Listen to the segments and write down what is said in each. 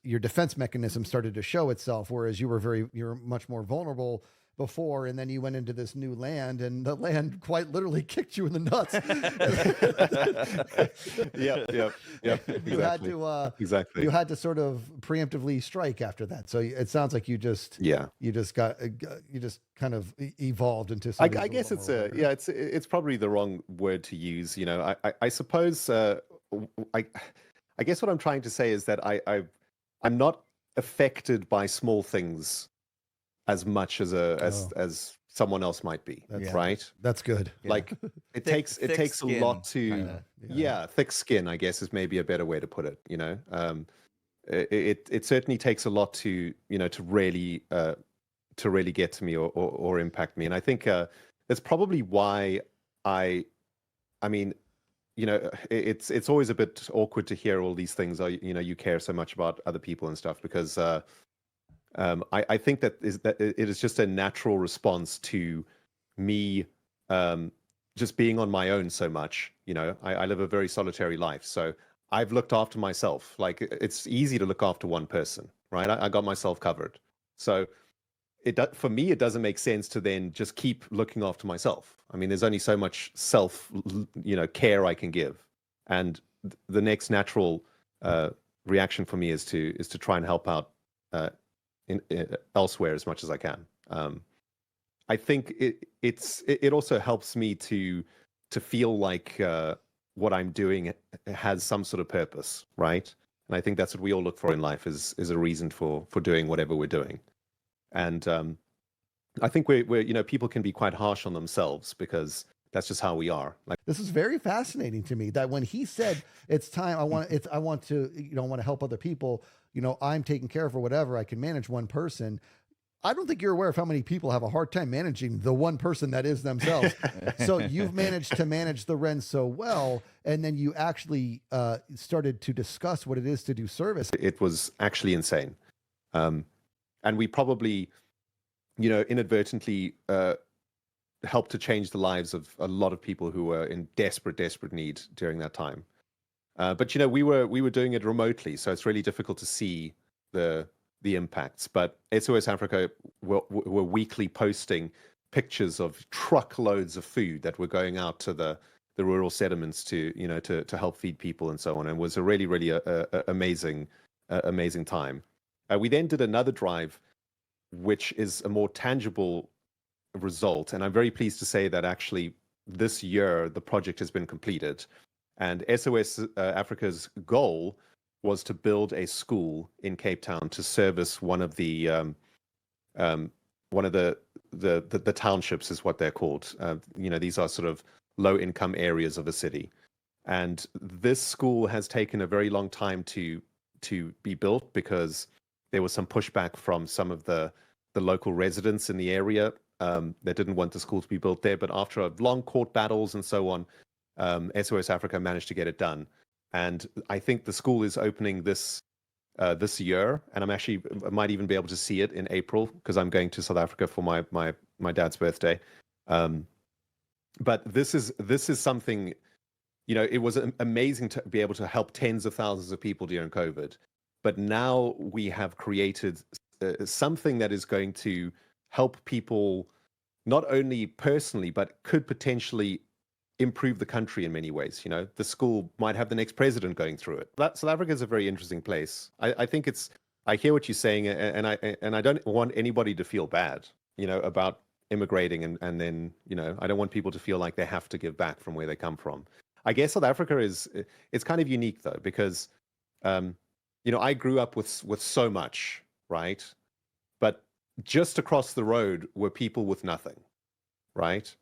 your defense mechanism started to show itself, whereas you were much more vulnerable before, and then you went into this new land, and the land quite literally kicked you in the nuts. Yep. You had to Exactly. you had to sort of preemptively strike after that. So it sounds like you just kind of evolved into something. I guess it's probably the wrong word to use. I suppose I guess what I'm trying to say is that I'm not affected by small things as much as someone else might be, right? That's good. Like it takes a lot to thick skin, I guess, is maybe a better way to put it. It certainly takes a lot to really get to me or impact me, and I think that's probably why I mean, it's always a bit awkward to hear all these things. You care so much about other people and stuff, because I think that it is just a natural response to me just being on my own so much. I live a very solitary life, so I've looked after myself. Like, it's easy to look after one person, right? I got myself covered. So for me, it doesn't make sense to then just keep looking after myself. I mean, there's only so much self care I can give, and the next natural reaction for me is to try and help out elsewhere as much as I can. I think it also helps me to feel like what I'm doing has some sort of purpose, right? And I think that's what we all look for in life, is a reason for doing whatever we're doing. And I think we're people can be quite harsh on themselves, because that's just how we are. Like, this is very fascinating to me, that when he said it's time, I want to help other people, I'm taking care of or whatever, I can manage one person. I don't think you're aware of how many people have a hard time managing the one person that is themselves. So you've managed to manage the Wrens so well, and then you actually started to discuss what it is to do service. It was actually insane. And we probably, inadvertently helped to change the lives of a lot of people who were in desperate need during that time. But we were doing it remotely, so it's really difficult to see the impacts. But SOS Africa were weekly posting pictures of truckloads of food that were going out to the rural settlements to help feed people and so on, and it was a really amazing time. We then did another drive, which is a more tangible result, and I'm very pleased to say that actually this year the project has been completed. And SOS Africa's goal was to build a school in Cape Town to service one of the townships, is what they're called. These are sort of low-income areas of a city, and this school has taken a very long time to be built, because there was some pushback from some of the local residents in the area that didn't want the school to be built there. But after long court battles and so on, SOS Africa managed to get it done. And I think the school is opening this year, and I might even be able to see it in April, because I'm going to South Africa for my dad's birthday. But this is something, it was amazing to be able to help tens of thousands of people during COVID. But now we have created something that is going to help people, not only personally, but could potentially improve the country in many ways. The school might have the next president going through it. South Africa is a very interesting place. I think I hear what you're saying, and I don't want anybody to feel bad, about immigrating, and then, I don't want people to feel like they have to give back from where they come from. I guess South Africa it's kind of unique though, because I grew up with so much, right? But just across the road were people with nothing, right?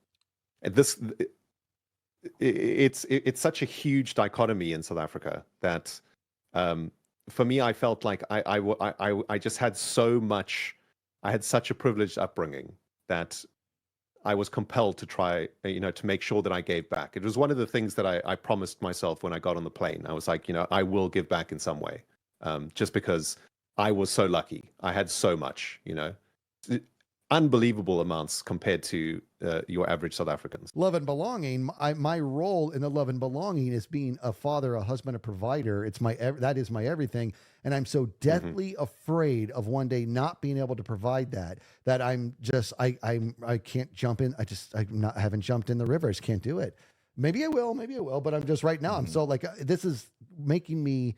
And it's such a huge dichotomy in South Africa that, for me, I felt like I just had so much. I had such a privileged upbringing that I was compelled to try, to make sure that I gave back. It was one of the things that I promised myself when I got on the plane. I was like, I will give back in some way, just because I was so lucky. I had so much, unbelievable amounts compared to your average South Africans. Love and belonging. My role in the love and belonging is being a father, a husband, a provider. It's that is my everything. And I'm so deathly afraid of one day not being able to provide that I'm just, I can't jump in. I haven't jumped in the river. I just can't do it. Maybe I will, but I'm just right now. I'm so like, this is making me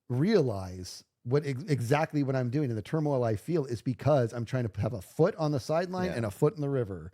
realize exactly what I'm doing, and the turmoil I feel is because I'm trying to have a foot on the sideline and a foot in the river.